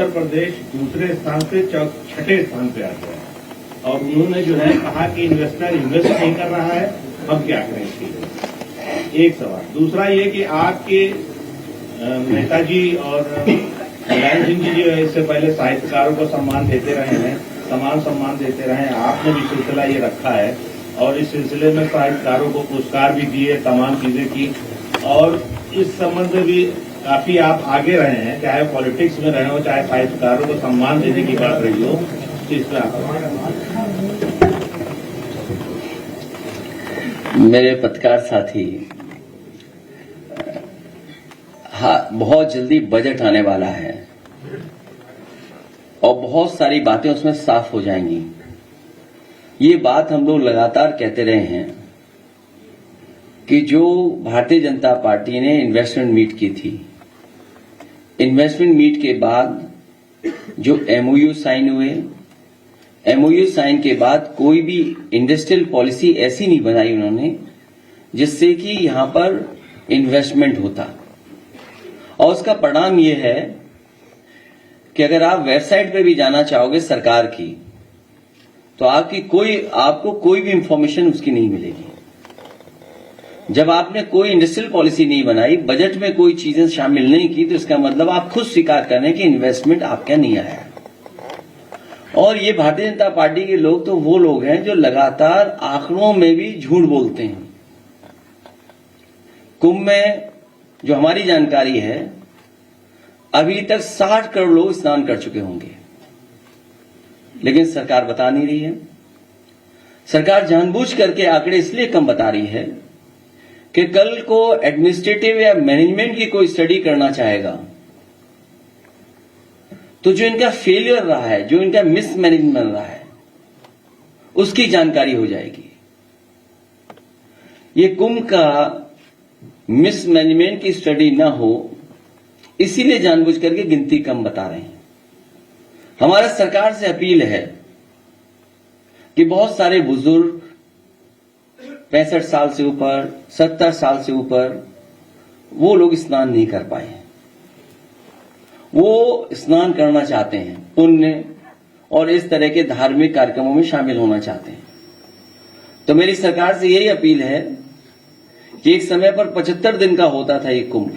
उत्तर प्रदेश दूसरे स्थान से छठे स्थान पे आ गया है। और उन्होंने जो है कहा कि इन्वेस्टर इन्वेस्ट नहीं कर रहा है, हम क्या करें इसके लिए। एक सवाल। दूसरा ये कि आपके नेताजी और कल्याण सिंह जी जो है इससे पहले साहित्यकारों को सम्मान देते रहे हैं, समान सम्मान देते रहे हैं, आपने भी सिलसिला ये रखा है और इस सिलसिले में साहित्यकारों को पुरस्कार भी दिए, तमाम चीजें की और इस संबंध में भी काफी आप आगे रहे हैं, चाहे पॉलिटिक्स में रहे हो चाहे साहित्यकारों को सम्मान देने की बात रही हो, इस पर आप। मेरे पत्रकार साथी, हाँ, बहुत जल्दी बजट आने वाला है और बहुत सारी बातें उसमें साफ हो जाएंगी। ये बात हम लोग लगातार कहते रहे हैं कि जो भारतीय जनता पार्टी ने इन्वेस्टमेंट मीट की थी, इन्वेस्टमेंट मीट के बाद जो एमओयू साइन हुए, एमओयू साइन के बाद कोई भी इंडस्ट्रियल पॉलिसी ऐसी नहीं बनाई उन्होंने जिससे कि यहां पर इन्वेस्टमेंट होता। और उसका परिणाम यह है कि अगर आप वेबसाइट पे भी जाना चाहोगे सरकार की, तो आपको कोई भी इंफॉर्मेशन उसकी नहीं मिलेगी। जब आपने कोई इंडस्ट्रियल पॉलिसी नहीं बनाई, बजट में कोई चीजें शामिल नहीं की, तो इसका मतलब आप खुद स्वीकार कर रहे हैं कि इन्वेस्टमेंट आपका नहीं आया। और ये भारतीय जनता पार्टी के लोग तो वो लोग हैं जो लगातार आंकड़ों में भी झूठ बोलते हैं। कुंभ में जो हमारी जानकारी है, अभी तक 60 करोड़ लोग स्नान कर चुके होंगे, लेकिन सरकार बता नहीं रही है। सरकार जानबूझ करके आंकड़े इसलिए कम बता रही है कि कल को एडमिनिस्ट्रेटिव या मैनेजमेंट की कोई स्टडी करना चाहेगा तो जो इनका फेलियर रहा है, जो इनका मिसमैनेजमेंट रहा है, उसकी जानकारी हो जाएगी। ये कुंभ का मिसमैनेजमेंट की स्टडी ना हो, इसीलिए जानबूझ करके गिनती कम बता रहे हैं। हमारा सरकार से अपील है कि बहुत सारे बुजुर्ग 65 साल से ऊपर, 70 साल से ऊपर, वो लोग स्नान नहीं कर पाए हैं। वो स्नान करना चाहते हैं, पुण्य और इस तरह के धार्मिक कार्यक्रमों में शामिल होना चाहते हैं। तो मेरी सरकार से यही अपील है कि एक समय पर 75 दिन का होता था ये कुंभ।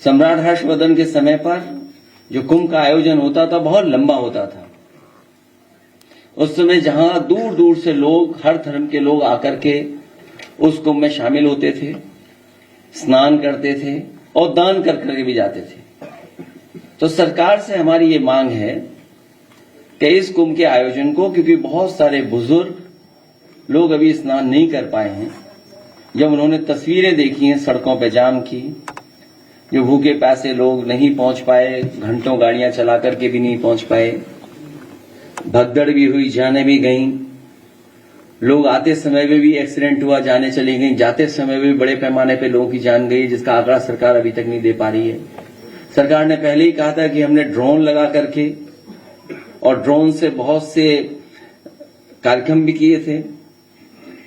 सम्राट हर्षवर्धन के समय पर जो कुंभ का आयोजन होता था बहुत लंबा होता था। उस समय जहां दूर दूर से लोग, हर धर्म के लोग आकर के उस कुंभ में शामिल होते थे, स्नान करते थे और दान कर करके भी जाते थे। तो सरकार से हमारी ये मांग है कि इस कुंभ के आयोजन को, क्योंकि बहुत सारे बुजुर्ग लोग अभी स्नान नहीं कर पाए हैं, जब उन्होंने तस्वीरें देखी हैं सड़कों पर जाम की, जो भूखे प्यासे लोग नहीं पहुंच पाए, घंटों गाड़ियां चला करके भी नहीं पहुंच पाए, भगदड़ भी हुई, जाने भी गई, लोग आते समय में भी एक्सीडेंट हुआ, जाने चली गई, जाते समय में भी बड़े पैमाने पे लोगों की जान गई, जिसका आंकड़ा सरकार अभी तक नहीं दे पा रही है। सरकार ने पहले ही कहा था कि हमने ड्रोन लगा करके, और ड्रोन से बहुत से कार्यक्रम भी किए थे,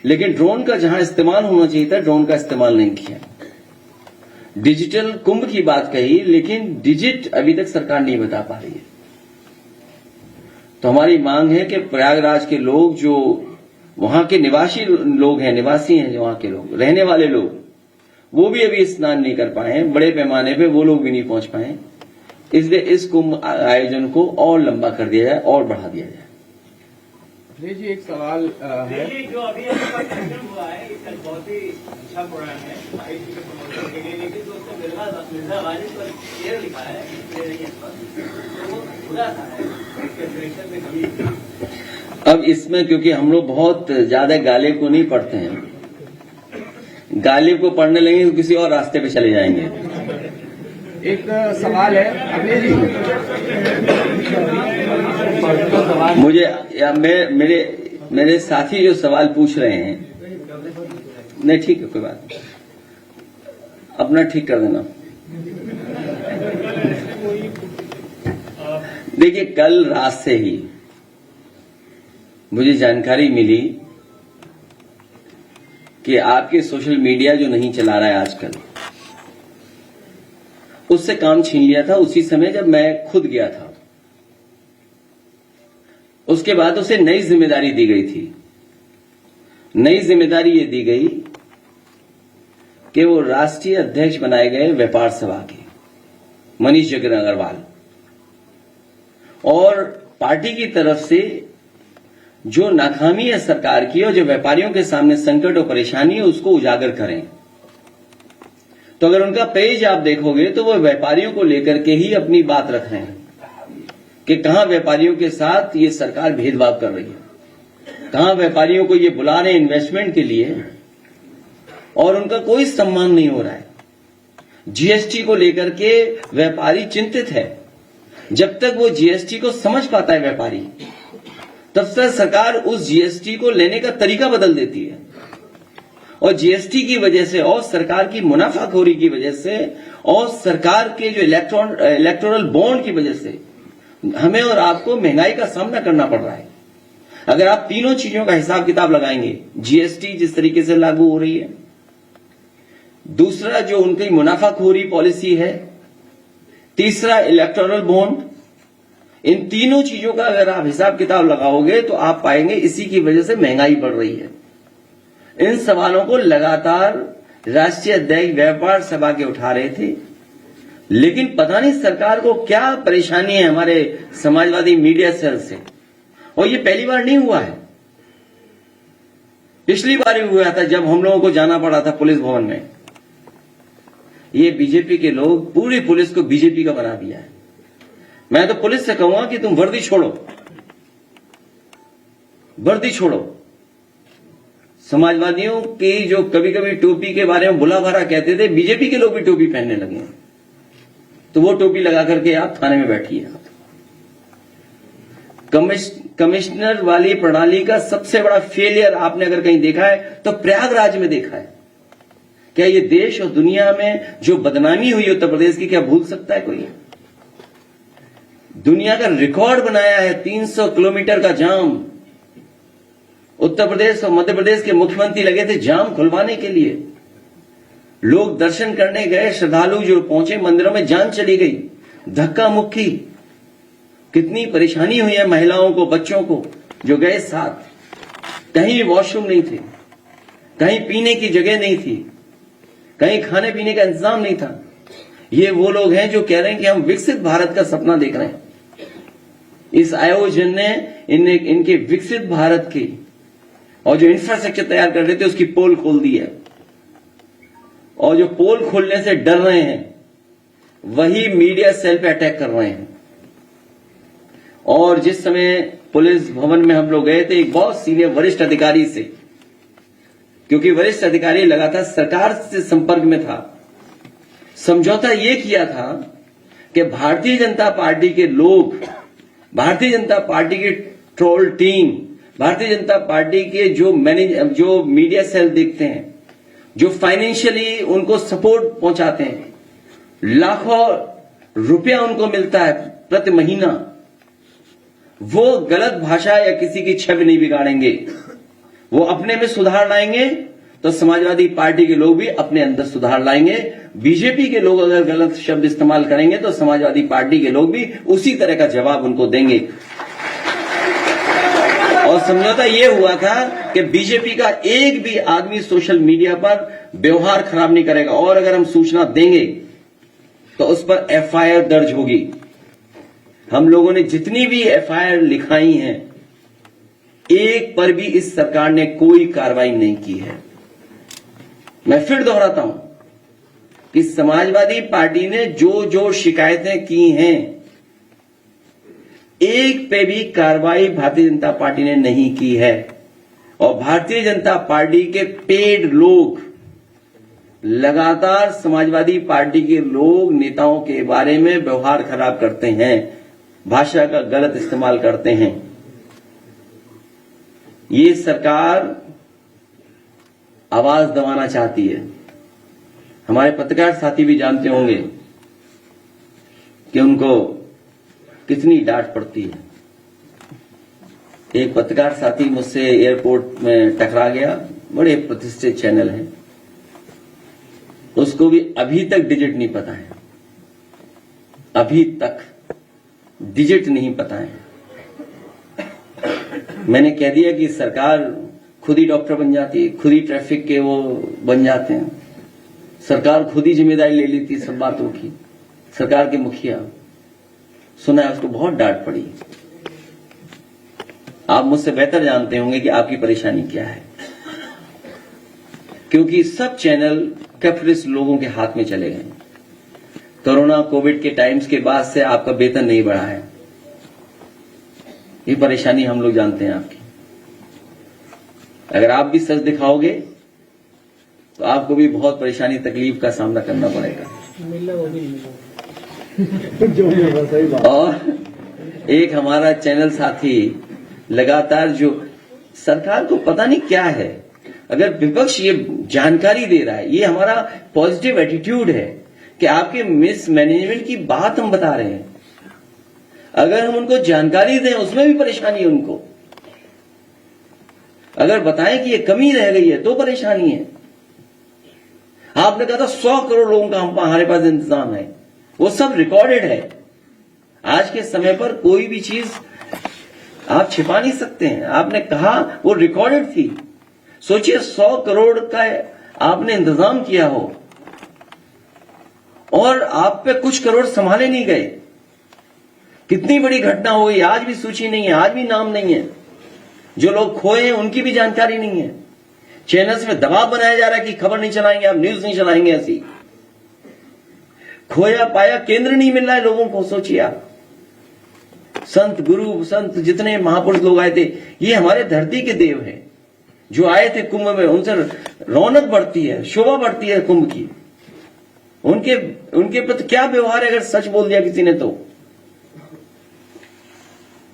लेकिन ड्रोन का जहां इस्तेमाल होना चाहिए था, ड्रोन का इस्तेमाल नहीं किया। डिजिटल कुंभ की बात कही, लेकिन डिजिट अभी तक सरकार नहीं बता पा रही है। तो हमारी मांग है कि प्रयागराज के लोग, जो वहां के निवासी हैं, जो वहां के लोग, रहने वाले लोग, वो भी अभी स्नान नहीं कर पाए हैं, बड़े पैमाने पे वो लोग भी नहीं पहुंच पाए। इसलिए इस कुंभ आयोजन को और लंबा कर दिया जाए और बढ़ा दिया जाए। जी, एक सवाल है। जो अभी कार्यक्रम हुआ है, कल बहुत ही अच्छा प्रोग्राम है साहित्य के प्रमोशन के लिए, लेकिन दोस्तों मिर्जा गालिब पर शेर लिखा है, तो वो बुरा था, इसके सिलेक्शन में कमी। अब इसमें क्योंकि हम लोग बहुत ज्यादा गालिब को नहीं पढ़ते हैं, गालिब को पढ़ने लगेंगे तो किसी और रास्ते पे चले जाएंगे। एक सवाल है अभी जी, मेरे साथी जो सवाल पूछ रहे हैं, नहीं ठीक है, कोई बात नहीं, अपना ठीक कर देना। देखिए, कल रात से ही मुझे जानकारी मिली कि आपके सोशल मीडिया जो नहीं चला रहा है आजकल, उससे काम छीन लिया था उसी समय जब मैं खुद गया था। उसके बाद उसे नई जिम्मेदारी दी गई थी। नई जिम्मेदारी ये दी गई कि वो राष्ट्रीय अध्यक्ष बनाए गए व्यापार सभा के, मनीष जगन अग्रवाल, और पार्टी की तरफ से जो नाकामी है सरकार की और जो व्यापारियों के सामने संकट और परेशानी है उसको उजागर करें। तो अगर उनका पेज आप देखोगे तो वो व्यापारियों को लेकर के ही अपनी बात रख रहे हैं कि कहां व्यापारियों के साथ ये सरकार भेदभाव कर रही है, कहां व्यापारियों को ये बुला रहे हैं इन्वेस्टमेंट के लिए और उनका कोई सम्मान नहीं हो रहा है। जीएसटी को लेकर के व्यापारी चिंतित है। जब तक वो जीएसटी को समझ पाता है व्यापारी, तब तक सरकार उस जीएसटी को लेने का तरीका बदल देती है और जीएसटी की वजह से और सरकार की मुनाफाखोरी की वजह से और सरकार के जो इलेक्टोरल बॉन्ड की वजह से हमें और आपको महंगाई का सामना करना पड़ रहा है। अगर आप तीनों चीजों का हिसाब किताब लगाएंगे, जीएसटी जिस तरीके से लागू हो रही है, दूसरा जो उनकी मुनाफाखोरी पॉलिसी है, तीसरा इलेक्टोरल बॉन्ड, इन तीनों चीजों का अगर आप हिसाब किताब लगाओगे तो आप पाएंगे इसी की वजह से महंगाई बढ़ रही है। इन सवालों को लगातार राष्ट्रीय अध्यक्ष व्यापार सभा के उठा रहे थे, लेकिन पता नहीं सरकार को क्या परेशानी है हमारे समाजवादी मीडिया सेल से। और ये पहली बार नहीं हुआ है, पिछली बार भी हुआ था जब हम लोगों को जाना पड़ा था पुलिस भवन में। ये बीजेपी के लोग पूरी पुलिस को बीजेपी का बना दिया है। मैं तो पुलिस से कहूंगा कि तुम वर्दी छोड़ो, वर्दी छोड़ो। समाजवादियों की जो कभी कभी टोपी के बारे में बुला भरा कहते थे, बीजेपी के लोग भी टोपी पहनने लगे हैं, तो वो टोपी लगा करके आप थाने में बैठिए। कमिश्नर वाली प्रणाली का सबसे बड़ा फेलियर आपने अगर कहीं देखा है तो प्रयागराज में देखा है। क्या ये देश और दुनिया में जो बदनामी हुई उत्तर प्रदेश की क्या भूल सकता है कोई? दुनिया का रिकॉर्ड बनाया है 300 किलोमीटर का जाम। उत्तर प्रदेश और मध्य प्रदेश के मुख्यमंत्री लगे थे जाम खुलवाने के लिए। लोग दर्शन करने गए, श्रद्धालु जो पहुंचे मंदिरों में जान चली गई, धक्का मुक्की, कितनी परेशानी हुई है महिलाओं को, बच्चों को जो गए साथ। कहीं वॉशरूम नहीं थे, कहीं पीने की जगह नहीं थी, कहीं खाने पीने का इंतजाम नहीं था। ये वो लोग हैं जो कह रहे हैं कि हम विकसित भारत का सपना देख रहे हैं। इस आयोजन ने इनके विकसित भारत की और जो इंफ्रास्ट्रक्चर तैयार कर रहे थे उसकी पोल खोल दी है, और जो पोल खोलने से डर रहे हैं वही मीडिया सेल पे अटैक कर रहे हैं। और जिस समय पुलिस भवन में हम लोग गए थे एक बहुत सीनियर वरिष्ठ अधिकारी से, क्योंकि वरिष्ठ अधिकारी लगातार सरकार से संपर्क में था, समझौता यह किया था कि भारतीय जनता पार्टी के लोग, भारतीय जनता पार्टी की troll team, Bharatiya Janata party के जो मीडिया सेल देखते हैं, जो फाइनेंशियली उनको सपोर्ट पहुंचाते हैं, लाखों रुपया उनको मिलता है प्रति महीना, वो गलत भाषा या किसी की छवि नहीं बिगाड़ेंगे। वो अपने में सुधार लाएंगे तो समाजवादी पार्टी के लोग भी अपने अंदर सुधार लाएंगे। बीजेपी के लोग अगर गलत शब्द इस्तेमाल करेंगे तो समाजवादी पार्टी के लोग भी उसी तरह का जवाब उनको देंगे। और समझौता ये हुआ था कि बीजेपी का एक भी आदमी सोशल मीडिया पर व्यवहार खराब नहीं करेगा, और अगर हम सूचना देंगे तो उस पर एफआईआर दर्ज होगी। हम लोगों ने जितनी भी एफआईआर लिखाई हैं, एक पर भी इस सरकार ने कोई कार्रवाई नहीं की है। मैं फिर दोहराता हूं कि समाजवादी पार्टी ने जो जो शिकायतें की हैं, एक पे भी कार्रवाई भारतीय जनता पार्टी ने नहीं की है। और भारतीय जनता पार्टी के पेड लोग लगातार समाजवादी पार्टी के लोग नेताओं के बारे में व्यवहार खराब करते हैं, भाषा का गलत इस्तेमाल करते हैं। ये सरकार आवाज दबाना चाहती है। हमारे पत्रकार साथी भी जानते होंगे कि उनको कितनी डांट पड़ती है। एक पत्रकार साथी मुझसे एयरपोर्ट में टकरा गया, बड़े प्रतिष्ठित चैनल है, उसको भी अभी तक डिजिट नहीं पता है। अभी तक डिजिट नहीं पता है। मैंने कह दिया कि सरकार खुद ही डॉक्टर बन जाती है, खुद ही ट्रैफिक के वो बन जाते हैं, सरकार खुद ही जिम्मेदारी ले लेती है सब बातों की। सरकार के मुखिया सुना है, उसको बहुत डांट पड़ी। आप मुझसे बेहतर जानते होंगे कि आपकी परेशानी क्या है, क्योंकि सब चैनल कैपिटलिस्ट लोगों के हाथ में चले गए। कोरोना कोविड के टाइम्स के बाद से आपका वेतन नहीं बढ़ा है, ये परेशानी हम लोग जानते हैं आपकी। अगर आप भी सच दिखाओगे तो आपको भी बहुत परेशानी तकलीफ का सामना करना पड़ेगा। और एक हमारा चैनल साथी लगातार जो सरकार को पता नहीं क्या है, अगर विपक्ष ये जानकारी दे रहा है, ये हमारा पॉजिटिव एटीट्यूड है कि आपके मिसमैनेजमेंट की बात हम बता रहे हैं। अगर हम उनको जानकारी दें उसमें भी परेशानी है उनको, अगर बताएं कि ये कमी रह गई है तो परेशानी है। आपने कहा था 100 करोड़ लोगों का हमारे पास इंतजाम है, वो सब रिकॉर्डेड है। आज के समय पर कोई भी चीज आप छिपा नहीं सकते हैं। आपने कहा वो रिकॉर्डेड थी। सोचिए 100 करोड़ का आपने इंतजाम किया हो और आप पे कुछ करोड़ संभाले नहीं गए। कितनी बड़ी घटना हो गई, आज भी सूची नहीं है, आज भी नाम नहीं है। जो लोग खोए हैं उनकी भी जानकारी नहीं है। चैनल्स में दबाव बनाया जा रहा है कि खबर नहीं चलाएंगे, आप न्यूज नहीं चलाएंगे। ऐसी खोया पाया केंद्र नहीं मिल रहा है लोगों को। सोचिए आप, संत गुरु संत जितने महापुरुष लोग आए थे, ये हमारे धरती के देव हैं जो आए थे कुंभ में। उनसे रौनक बढ़ती है, शोभा बढ़ती है कुंभ की। उनके प्रति क्या व्यवहार है अगर सच बोल दिया किसी ने तो।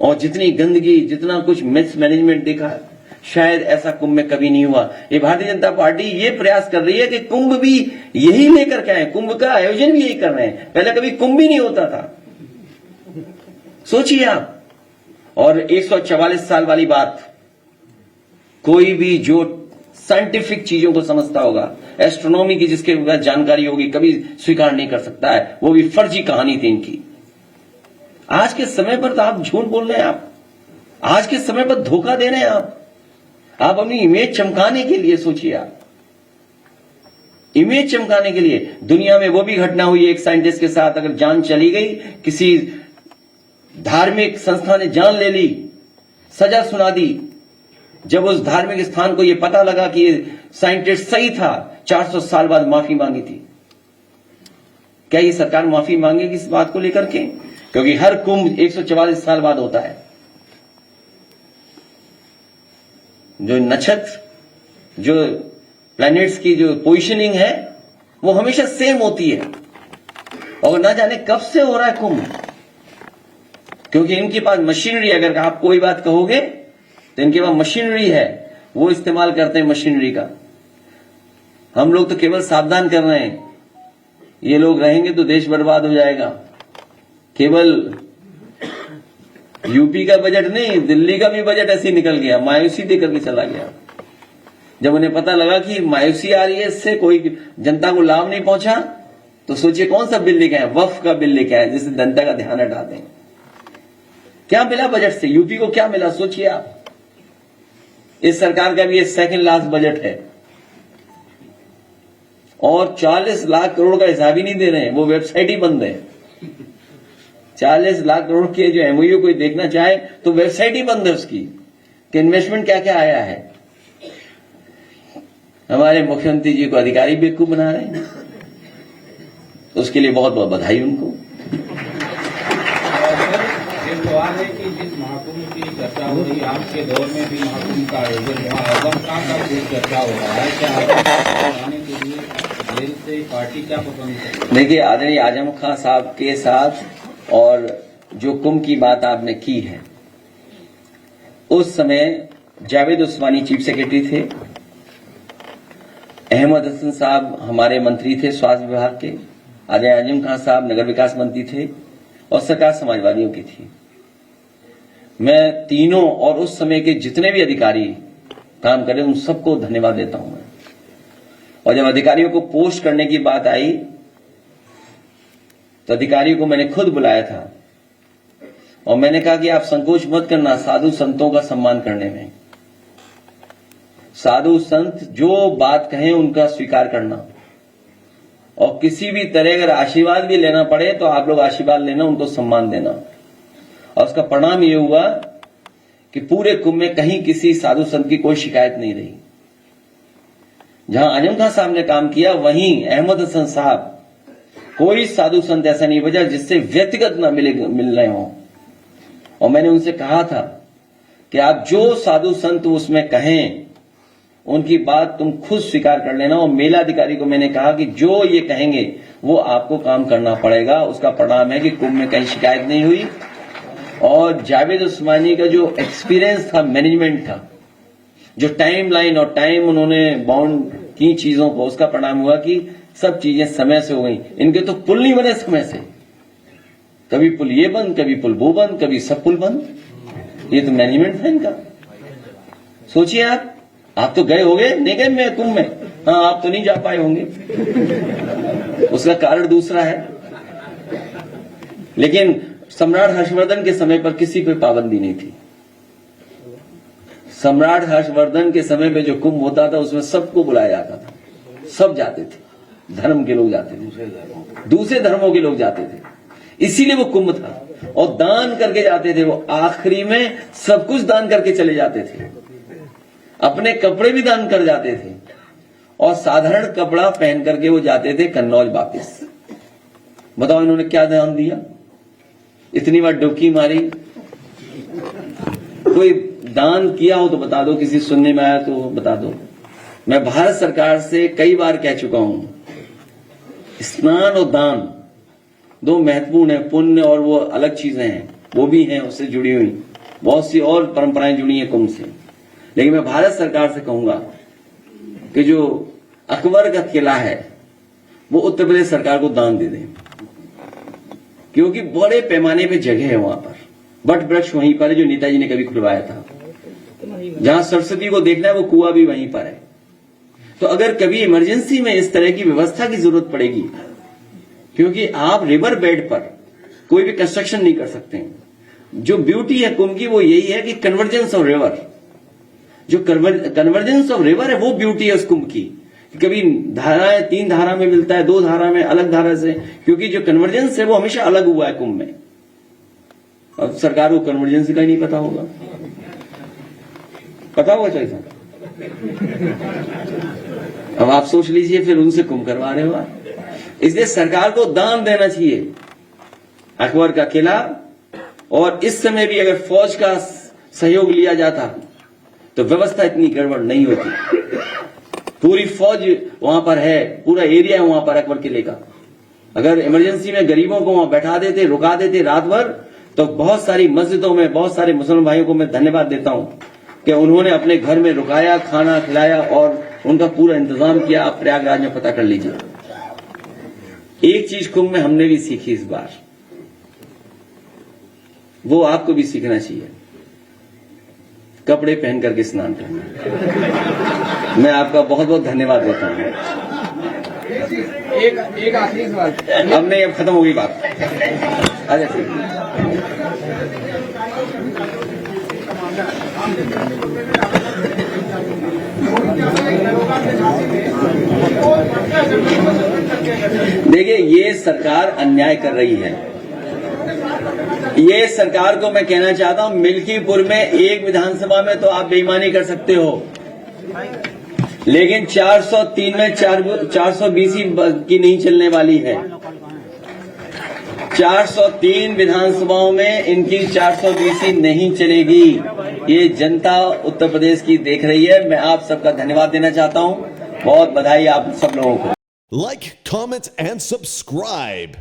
और जितनी गंदगी, जितना कुछ मिसमैनेजमेंट देखा, शायद ऐसा कुंभ में कभी नहीं हुआ। ये भारतीय जनता पार्टी ये प्रयास कर रही है कि कुंभ भी यही लेकर के आए, कुंभ का आयोजन भी यही कर रहे हैं। पहले कभी कुंभ भी नहीं होता था, सोचिए आप। और 144 साल वाली बात, कोई भी जो साइंटिफिक चीजों को समझता होगा, एस्ट्रोनॉमी की जिसके पास जानकारी होगी, कभी स्वीकार नहीं कर सकता है। वो भी फर्जी कहानी थी इनकी। आज के समय पर तो आप झूठ बोल रहे हैं, आप आज के समय पर धोखा दे रहे हैं। आप अपनी इमेज चमकाने के लिए, सोचिए आप, इमेज चमकाने के लिए। दुनिया में वो भी घटना हुई एक साइंटिस्ट के साथ, अगर जान चली गई, किसी धार्मिक संस्था ने जान ले ली, सजा सुना दी। जब उस धार्मिक स्थान को यह पता लगा कि ये साइंटिस्ट सही था, 400 साल बाद माफी मांगी थी। क्या ये सरकार माफी मांगेगी इस बात को लेकर के? क्योंकि हर कुंभ 144 साल बाद होता है। जो नक्षत्र, जो प्लैनेट्स की जो पोजीशनिंग है वो हमेशा सेम होती है, और ना जाने कब से हो रहा है कुंभ। क्योंकि इनके पास मशीनरी, अगर आप कोई बात कहोगे तो इनके पास मशीनरी है, वो इस्तेमाल करते हैं मशीनरी का। हम लोग तो केवल सावधान कर रहे हैं, ये लोग रहेंगे तो देश बर्बाद हो जाएगा। केवल यूपी का बजट नहीं, दिल्ली का भी बजट ऐसे ही निकल गया, मायूसी देकर के चला गया। जब उन्हें पता लगा कि मायूसी आ रही है, इससे कोई जनता को लाभ नहीं पहुंचा, तो सोचिए कौन सा बिल लेके आए, वक्फ का बिल लेके आए, जिससे जनता का ध्यान हटा दें। क्या मिला बजट से, यूपी को क्या मिला, सोचिए आप। इस सरकार का भी ये सेकंड लास्ट बजट है, और 40 लाख करोड़ का हिसाब ही नहीं दे रहे हैं, वो वेबसाइट ही बंद है। 40 लाख करोड़ के जो एमओयू कोई देखना चाहे तो वेबसाइट ही बंद है उसकी, कि इन्वेस्टमेंट क्या क्या आया है। हमारे मुख्यमंत्री जी को अधिकारी बेवकूफ बना रहे हैं, उसके लिए बहुत बहुत बधाई उनको। सवाल है कि जिस महाकुंभ की चर्चा हो रही है, आज के दौर में भी महाकुंभ का आयोजन हुआ, आजम खां का भी चर्चा हो रहा है, क्या आने के लिए जेल से पार्टी क्या पसंद है? देखिए, आदरणीय आजम खां साहब के साथ और जो कुंभ की बात आपने की है, उस समय जावेद उस्मानी चीफ सेक्रेटरी थे, अहमद हसन साहब हमारे मंत्री थे स्वास्थ्य विभाग के, आदरणीय आजम खां साहब नगर विकास मंत्री थे, और सरकार समाजवादियों की थी। मैं तीनों और उस समय के जितने भी अधिकारी काम करे उन सबको धन्यवाद देता हूं मैं। और जब अधिकारियों को पोस्ट करने की बात आई तो अधिकारियों को मैंने खुद बुलाया था और मैंने कहा कि आप संकोच मत करना साधु संतों का सम्मान करने में। साधु संत जो बात कहें उनका स्वीकार करना, और किसी भी तरह अगर आशीर्वाद भी लेना पड़े तो आप लोग आशीर्वाद लेना, उनको सम्मान देना। और उसका परिणाम यह हुआ कि पूरे कुंभ में कहीं किसी साधु संत की कोई शिकायत नहीं रही। जहां आजम खान साहब ने काम किया वहीं अहमद हसन साहब, कोई साधु संत ऐसा नहीं बचा जिससे व्यक्तिगत न मिल रहे हों। और मैंने उनसे कहा था कि आप जो साधु संत उसमें कहें उनकी बात तुम खुद स्वीकार कर लेना। और मेला अधिकारी को मैंने कहा कि जो ये कहेंगे वो आपको काम करना पड़ेगा। उसका परिणाम है कि कुंभ में कहीं शिकायत नहीं हुई। और जावेद उस्मानी का जो एक्सपीरियंस था, मैनेजमेंट था, जो टाइम लाइन और टाइम उन्होंने बाउंड की चीजों को, उसका परिणाम हुआ कि सब चीजें समय से हो गई। इनके तो पुल नहीं बने समय से, कभी पुल ये बंद, कभी पुल वो बंद, कभी सब पुल बंद। ये तो मैनेजमेंट था इनका। सोचिए आप तो गए होंगे, नहीं गए मैं कुंभ में? हाँ, आप तो नहीं जा पाए होंगे, उसका कारण दूसरा है। लेकिन सम्राट हर्षवर्धन के समय पर किसी कोई पाबंदी नहीं थी। सम्राट हर्षवर्धन के समय पे जो कुंभ होता था उसमें सबको बुलाया जाता था, सब जाते थे, धर्म के लोग जाते थे, दूसरे धर्मों के लोग जाते थे, इसीलिए वो कुंभ था। और दान करके जाते थे, वो आखिरी में सब कुछ दान करके चले जाते थे, अपने कपड़े भी दान कर जाते थे और साधारण कपड़ा पहन करके वो जाते थे कन्नौज वापिस। बताओ इन्होंने क्या दान दिया? इतनी बार डुबकी मारी। कोई दान किया हो तो बता दो, किसी सुनने में आया तो बता दो। मैं भारत सरकार से कई बार कह चुका हूं, स्नान और दान दो महत्वपूर्ण है। पुण्य और वो अलग चीजें हैं, वो भी हैं उससे जुड़ी हुई, बहुत सी और परंपराएं जुड़ी हैं कुंभ से। लेकिन मैं भारत सरकार से कहूंगा कि जो अकबर का किला है वो उत्तर प्रदेश सरकार को दान दे दें, क्योंकि बड़े पैमाने पे जगह है वहां पर। बट वृक्ष वहीं पर है जो नेताजी ने कभी खुलवाया था। जहां सरस्वती को देखना है वो कुआं भी वहीं पर है। तो अगर कभी इमरजेंसी में इस तरह की व्यवस्था की जरूरत पड़ेगी, क्योंकि आप रिवर बेड पर कोई भी कंस्ट्रक्शन नहीं कर सकते। जो ब्यूटी है कुंभ की वो यही है कि कन्वर्जेंस ऑफ रिवर, जो कन्वर्जेंस ऑफ रिवर है वो ब्यूटी है उस कुंभ की। कभी धाराएं 3 धारा में मिलता है, 2 धारा में, अलग धारा से, क्योंकि जो कन्वर्जेंस है वो हमेशा अलग हुआ है कुंभ में। अब सरकार को कन्वर्जेंस का ही नहीं पता होगा, पता होगा चाहिए। अब आप सोच लीजिए, फिर उनसे कुंभ करवा रहे हो आप। इसलिए सरकार को दान देना चाहिए अकबर का किला। और इस समय भी अगर फौज का सहयोग लिया जाता तो व्यवस्था इतनी गड़बड़ नहीं होती। पूरी फौज वहां पर है, पूरा एरिया है वहां पर अकबर किले का। अगर इमरजेंसी में गरीबों को वहां बैठा देते, रुका देते रात भर, तो बहुत सारी मस्जिदों में बहुत सारे मुसलमान भाइयों को मैं धन्यवाद देता हूं कि उन्होंने अपने घर में रुकाया, खाना खिलाया और उनका पूरा इंतजाम किया। आप प्रयागराज में पता कर लीजिए। एक चीज कुंभ में हमने भी सीखी इस बार, वो आपको भी सीखना चाहिए, कपड़े पहन करके स्नान करना। मैं आपका बहुत बहुत धन्यवाद देता हूं। एक आखिरी सवाल। अब नहीं, अब खत्म हो गई बात। देखिए, ये सरकार अन्याय कर रही है। ये सरकार को मैं कहना चाहता हूं, मिल्कीपुर में एक विधानसभा में तो आप बेईमानी कर सकते हो, लेकिन 403 में 420 की नहीं चलने वाली है। 403 विधानसभाओं में इनकी 420 नहीं चलेगी। ये जनता उत्तर प्रदेश की देख रही है। मैं आप सबका धन्यवाद देना चाहता हूं। बहुत बधाई आप सब लोगों को। Like, comment, and subscribe.